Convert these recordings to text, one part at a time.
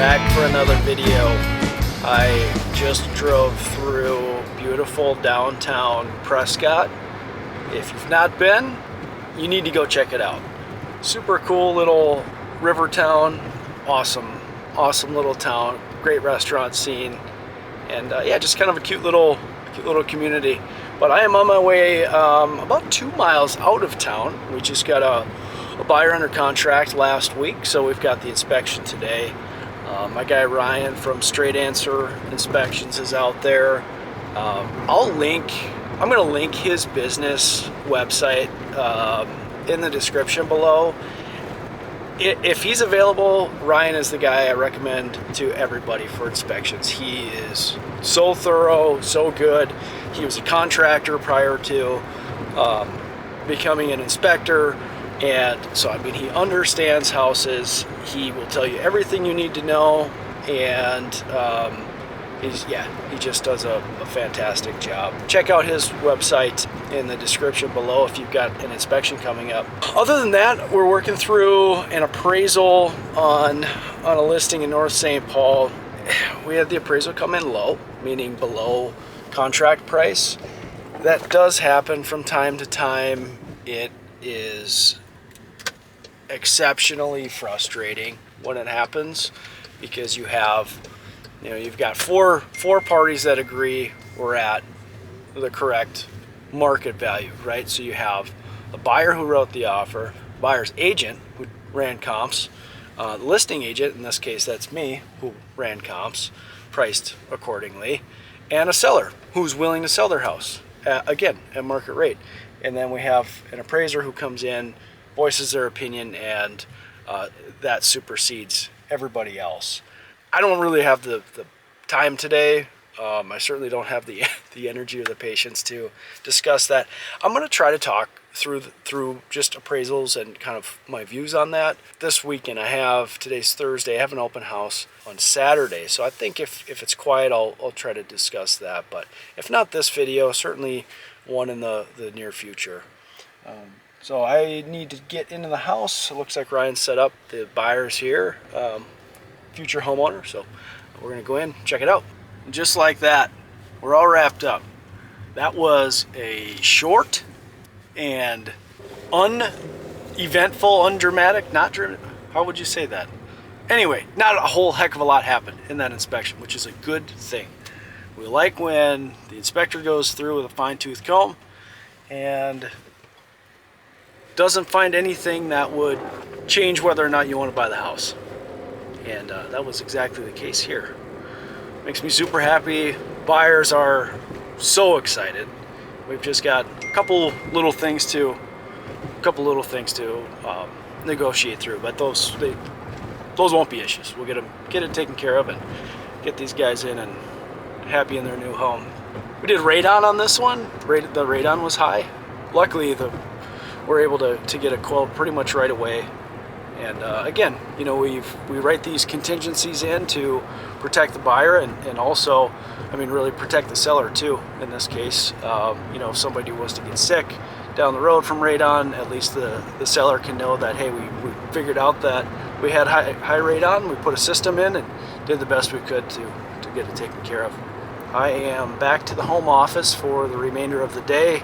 back for another video. I just drove through beautiful downtown Prescott. If you've not been, you need to go check it out. Super cool little river town, awesome little town, great restaurant scene, and yeah, just kind of a cute little community. But I am on my way about 2 miles out of town. We just got a buyer under contract last week, so we've got the inspection today. My guy Ryan from Straight Answer Inspections is out there. I'm going to link his business website in the description below. If he's available, Ryan is the guy I recommend to everybody for inspections. He is so thorough, so good. He was a contractor prior to becoming an inspector, and so I mean, he understands houses. He will tell you everything you need to know, and he just does a fantastic job. Check out his website in the description below if you've got an inspection coming up. Other than that, we're working through an appraisal on a listing in North St. Paul. We had the appraisal come in low, meaning below contract price. That does happen from time to time. It is exceptionally frustrating when it happens, because you've got four parties that agree we're at the correct market value, right? So you have the buyer who wrote the offer, buyer's agent who ran comps, the listing agent, in this case that's me, who ran comps, priced accordingly, and a seller who's willing to sell their house again at market rate. And then we have an appraiser who comes in, voices their opinion, and that supersedes everybody else. I don't really have the time today. I certainly don't have the energy or the patience to discuss that. I'm going to try to talk through just appraisals and kind of my views on that. This weekend today's Thursday, I have an open house on Saturday. So I think if it's quiet, I'll try to discuss that. But if not this video, certainly one in the near future. So I need to get into the house. It looks like Ryan set up the buyers here, future homeowner. So we're going to go in, check it out. And just like that, we're all wrapped up. That was a short and uneventful, undramatic, not dramatic. How would you say that? Anyway, not a whole heck of a lot happened in that inspection, which is a good thing. We like when the inspector goes through with a fine-tooth comb and doesn't find anything that would change whether or not you want to buy the house. And that was exactly the case here. Makes me super happy. Buyers are so excited. We've just got a couple little things to negotiate through, but those won't be issues. We'll get it taken care of and get these guys in and happy in their new home. We did radon on this one. The radon was high. Luckily, we're able to get a quote pretty much right away. And again, we write these contingencies in to protect the buyer and also, really protect the seller too. In this case, if somebody was to get sick down the road from radon, at least the seller can know that, hey, we figured out that we had high radon. We put a system in and did the best we could to get it taken care of. I am back to the home office for the remainder of the day.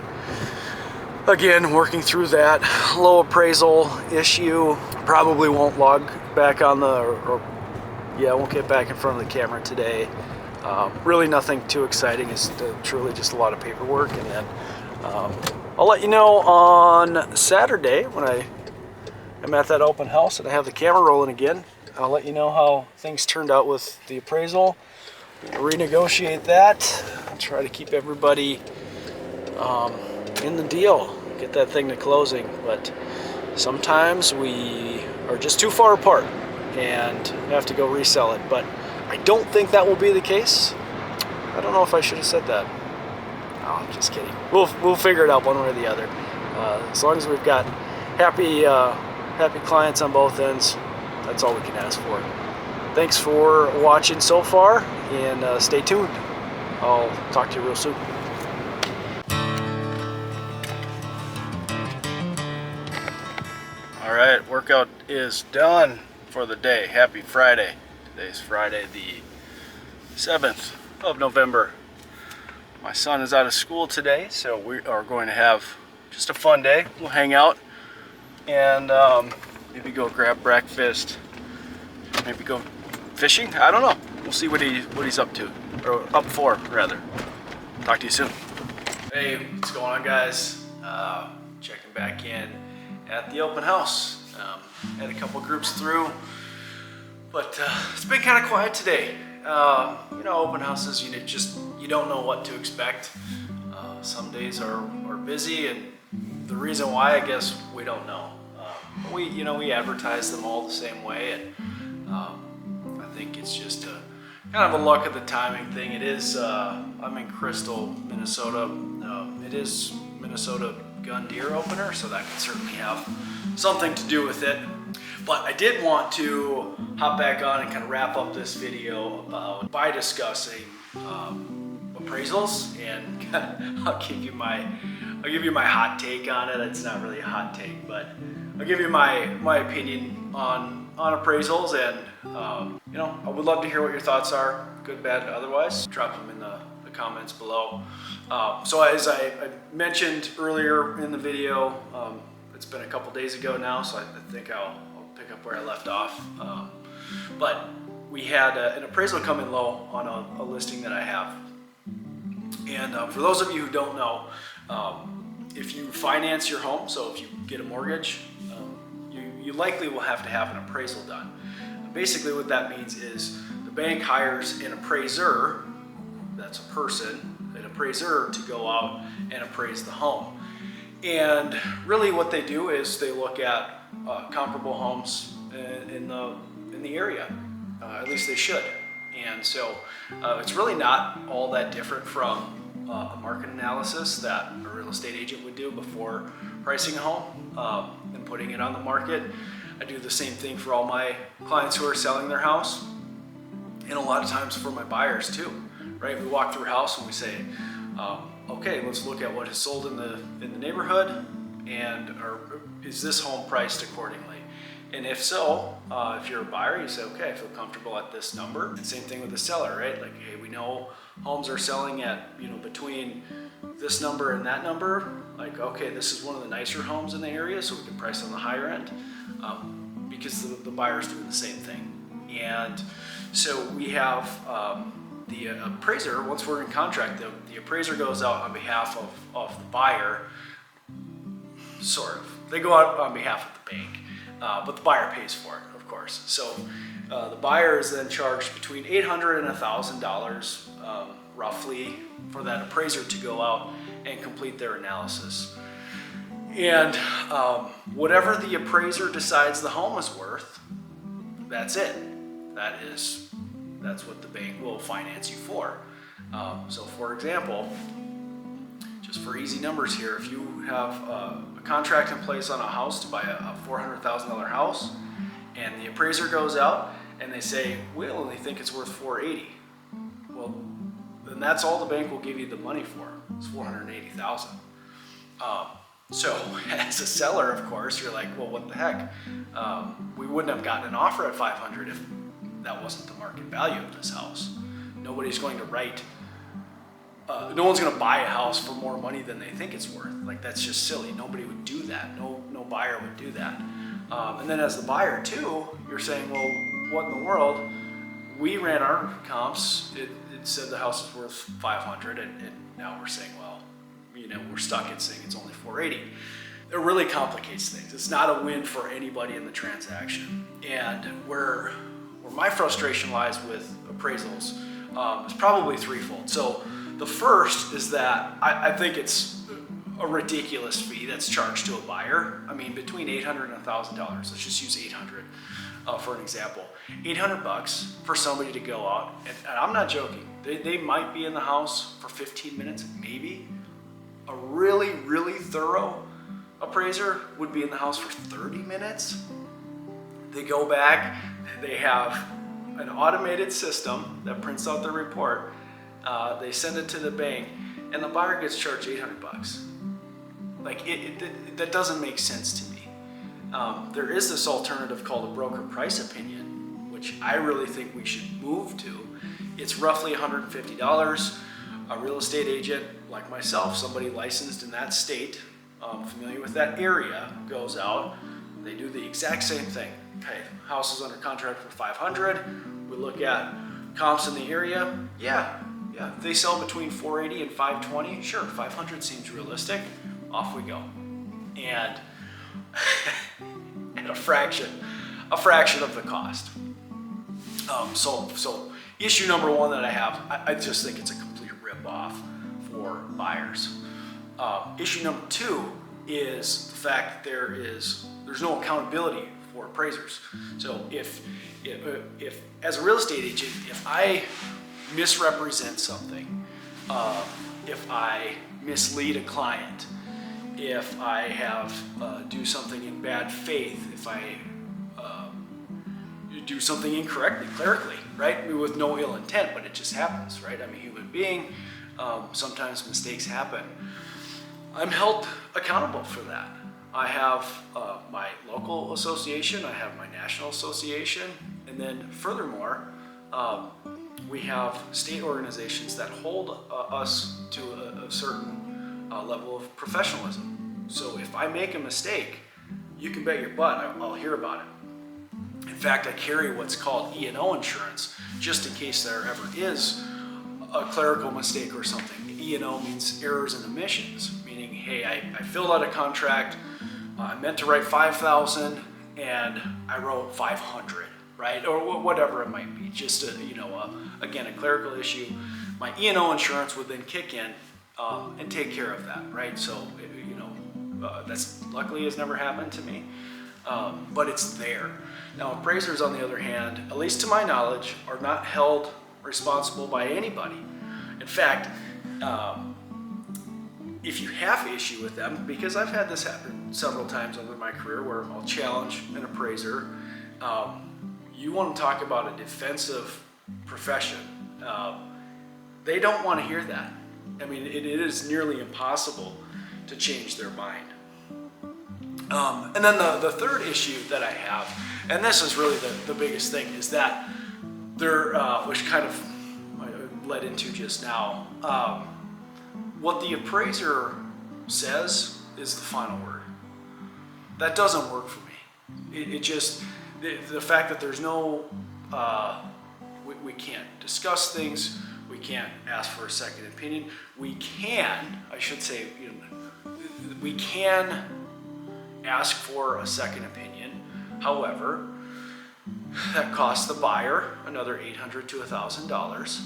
Again, working through that low appraisal issue. Probably won't log back on won't get back in front of the camera today. Really nothing too exciting. It's truly just a lot of paperwork. And then I'll let you know on Saturday when I'm at that open house and I have the camera rolling again. I'll let you know how things turned out with the appraisal. Renegotiate that. I'll try to keep everybody in the deal, get that thing to closing. But sometimes we are just too far apart and have to go resell it. But I don't think that will be the case. I don't know if I should have said that. No, I'm just kidding. We'll figure it out one way or the other. As long as we've got happy clients on both ends, that's all we can ask for. Thanks for watching so far, and stay tuned. I'll talk to you real soon. All right, workout is done for the day. Happy Friday. Today's Friday the 7th of November. My son is out of school today, so we are going to have just a fun day. We'll hang out and maybe go grab breakfast, maybe go fishing. I don't know. We'll see what he's up to, or up for rather. Talk to you soon. Hey, what's going on, guys? Checking back in at the open house. Had a couple groups through, but it's been kind of quiet today. You know, open houses, you don't know what to expect. Some days are busy, and the reason why, I guess, we don't know. We advertise them all the same way, and I think it's just kind of a luck of the timing thing. It is. I'm in Crystal, Minnesota. It is Minnesota Gun Deer Opener, so that could certainly have something to do with it. But I did want to hop back on and kind of wrap up this video by discussing appraisals, and I'll give you my hot take on it. It's not really a hot take, but I'll give you my opinion on appraisals, and I would love to hear what your thoughts are, good, bad, otherwise. Drop them in the comments below. So as I mentioned earlier in the video, it's been a couple days ago now, so I think I'll pick up where I left off. But we had an appraisal come in low on a listing that I have. And for those of you who don't know, if you finance your home, so if you get a mortgage, you likely will have to have an appraisal done. Basically what that means is the bank hires an appraiser, that's a person, an appraiser, to go out and appraise the home. And really what they do is they look at comparable homes in the area, at least they should. And so it's really not all that different from a market analysis that a real estate agent would do before pricing a home and putting it on the market. I do the same thing for all my clients who are selling their house, and a lot of times for my buyers too, right? We walk through a house and we say, okay, let's look at what is sold in the neighborhood, and is this home priced accordingly? And if so, if you're a buyer, you say, okay, I feel comfortable at this number. And same thing with the seller, right? Like, hey, we know homes are selling at, between this number and that number. Like, okay, this is one of the nicer homes in the area, so we can price on the higher end, because the buyer's doing the same thing. And so we have the appraiser, once we're in contract, the appraiser goes out on behalf of the buyer, sort of. They go out on behalf of the bank. But the buyer pays for it, of course. So the buyer is then charged between $800 and $1,000 roughly for that appraiser to go out and complete their analysis. And whatever the appraiser decides the home is worth, that's it. That's what the bank will finance you for. So for example, just for easy numbers here, if you have a contract in place on a house to buy a $400,000 house, and the appraiser goes out and they say, we only think it's worth $480,000. Well, then that's all the bank will give you the money for. It's $480,000. So as a seller, of course, you're like, well, what the heck? We wouldn't have gotten an offer at $500,000 if that wasn't the market value of this house. Nobody's going to write. No one's going to buy a house for more money than they think it's worth. Like, that's just silly. Nobody would do that. No buyer would do that. And then as the buyer too, you're saying, well, what in the world? We ran our comps. It said the house is worth $500,000, and now we're saying, well, we're stuck at saying it's only $480,000. It really complicates things. It's not a win for anybody in the transaction. And where my frustration lies with appraisals is probably threefold. So the first is that I think it's a ridiculous fee that's charged to a buyer. I mean, between $800 and $1,000. Let's just use $800 for an example. $800 for somebody to go out, and I'm not joking. They might be in the house for 15 minutes, maybe. A really, really thorough appraiser would be in the house for 30 minutes. They go back, they have an automated system that prints out the report. They send it to the bank, and the buyer gets charged $800. Like, that doesn't make sense to me. There is this alternative called a broker price opinion, which I really think we should move to. It's roughly $150. A real estate agent like myself, somebody licensed in that state, familiar with that area, goes out. They do the exact same thing. Okay, house is under contract for $500. We look at comps in the area. Yeah, they sell between $480 and $520. Sure, $500 seems realistic. Off we go, and at a fraction of the cost. So issue number one that I have, I just think it's a complete rip-off for buyers. Issue number two is the fact that there's no accountability for appraisers. So if as a real estate agent, if I misrepresent something, if I mislead a client, if I have do something in bad faith, if I do something incorrectly, clerically, right? With no ill intent, but it just happens, right? I'm a human being. Sometimes mistakes happen. I'm held accountable for that. I have my local association, I have my national association, and then furthermore, we have state organizations that hold us to a certain level of professionalism. So if I make a mistake, you can bet your butt I'll hear about it. In fact, I carry what's called E&O insurance, just in case there ever is a clerical mistake or something. E&O means errors and omissions, meaning, hey, I filled out a contract, I meant to write 5,000 and I wrote 500, right? Or whatever it might be, just again, a clerical issue. My E&O insurance would then kick in and take care of that, right? So, that's luckily has never happened to me, but it's there. Now, appraisers, on the other hand, at least to my knowledge, are not held responsible by anybody. In fact, if you have issue with them, because I've had this happen several times over my career where I'll challenge an appraiser, you want to talk about a defensive profession. They don't want to hear that. I mean, it is nearly impossible to change their mind. And then the third issue that I have, and this is really the biggest thing, is that there, which kind of led into just now, what the appraiser says is the final word. That doesn't work for me. It just, the fact that there's no, we can't discuss things, we can't ask for a second opinion. We can, I should say, we can ask for a second opinion. However, that costs the buyer another $800 to $1,000,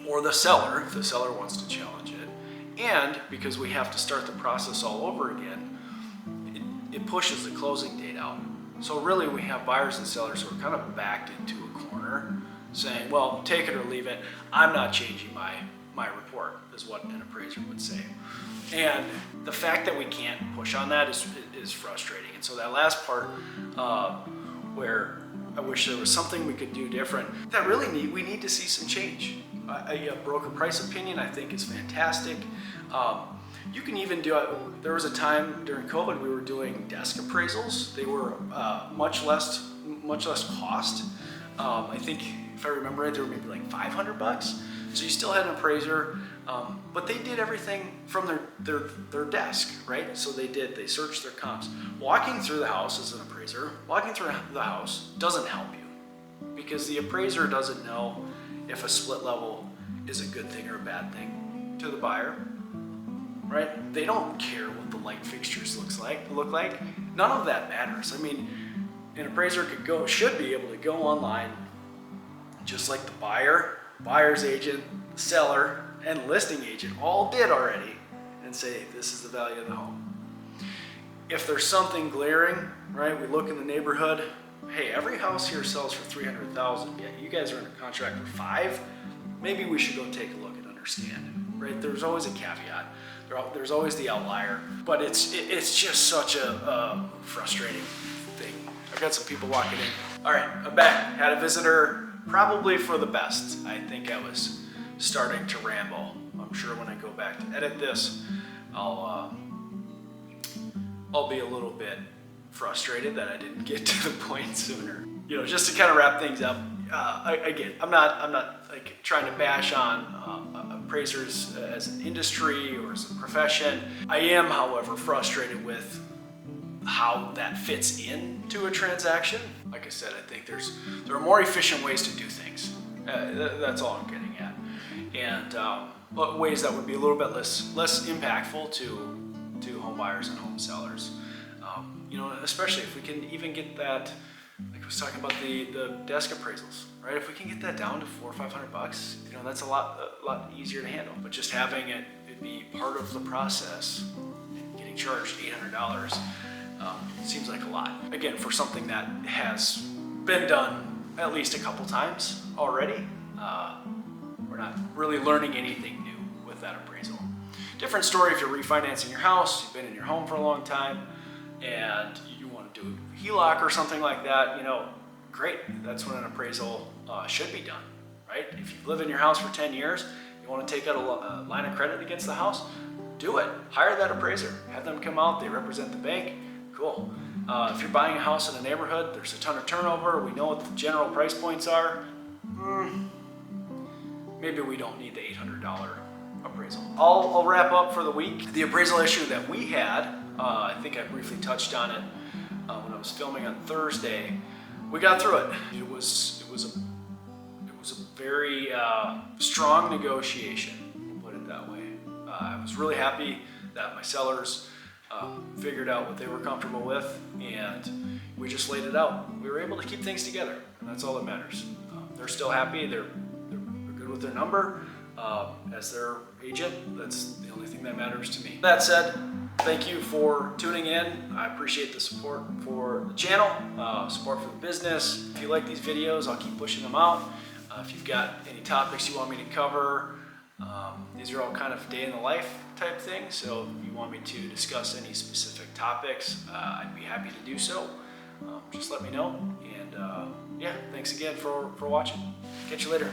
or the seller, if the seller wants to challenge it. And because we have to start the process all over again, it pushes the closing date out. So really we have buyers and sellers who are kind of backed into a corner saying, well, take it or leave it. I'm not changing my report, is what an appraiser would say. And the fact that we can't push on that is frustrating. And so that last part, where I wish there was something we could do different, that really we need to see some change. A broker price opinion, I think, is fantastic. You can even do it. There was a time during COVID we were doing desk appraisals. They were much less cost. I think, if I remember right, they were maybe like $500. So you still had an appraiser, but they did everything from their desk, right? So they searched their comps. Walking through the house as an appraiser, walking through the house doesn't help you, because the appraiser doesn't know if a split level is a good thing or a bad thing to the buyer, right? They don't care what the light fixtures look like. None of that matters. I mean, an appraiser should be able to go online, just like the buyer's agent, seller, and listing agent all did already, and say, this is the value of the home. If there's something glaring, right, we look in the neighborhood, hey, every house here sells for $300,000, yet you guys are under contract for $5,000, maybe we should go take a look and understand, right? There's always a caveat. There's always the outlier, but it's just such a frustrating thing. I've got some people walking in. All right, I'm back. Had a visitor, probably for the best. I think I was starting to ramble. I'm sure when I go back to edit this, I'll be a little bit frustrated that I didn't get to the point sooner. just to kind of wrap things up, again, I'm not like trying to bash on appraisers as an industry or as a profession. I am, however, frustrated with how that fits into a transaction. Like I said, I think there are more efficient ways to do things. That's all I'm getting at, and ways that would be a little bit less impactful to home buyers and home sellers. Especially if we can even get that, like I was talking about the desk appraisals, right? If we can get that down to $400 or $500, that's a lot easier to handle. But just having it be part of the process, getting charged $800, seems like a lot. Again, for something that has been done at least a couple times already, we're not really learning anything new with that appraisal. Different story if you're refinancing your house, you've been in your home for a long time, and you want to do a HELOC or something like that, great. That's when an appraisal should be done, right? If you live in your house for 10 years, you want to take out a line of credit against the house, do it. Hire that appraiser. Have them come out. They represent the bank. Cool. If you're buying a house in a neighborhood, there's a ton of turnover. We know what the general price points are. Maybe we don't need the $800 appraisal. I'll wrap up for the week. The appraisal issue that we had, I think I briefly touched on it when I was filming on Thursday. We got through it. It was a very strong negotiation. We'll put it that way. I was really happy that my sellers figured out what they were comfortable with, and we just laid it out. We were able to keep things together, and that's all that matters. They're still happy. They're good with their number. As their agent, that's the only thing that matters to me. That said, thank you for tuning in. I appreciate the support for the channel, support for the business. If you like these videos, I'll keep pushing them out. If you've got any topics you want me to cover, these are all kind of day in the life type things. So if you want me to discuss any specific topics, I'd be happy to do so. Just let me know. And yeah, thanks again for watching. Catch you later.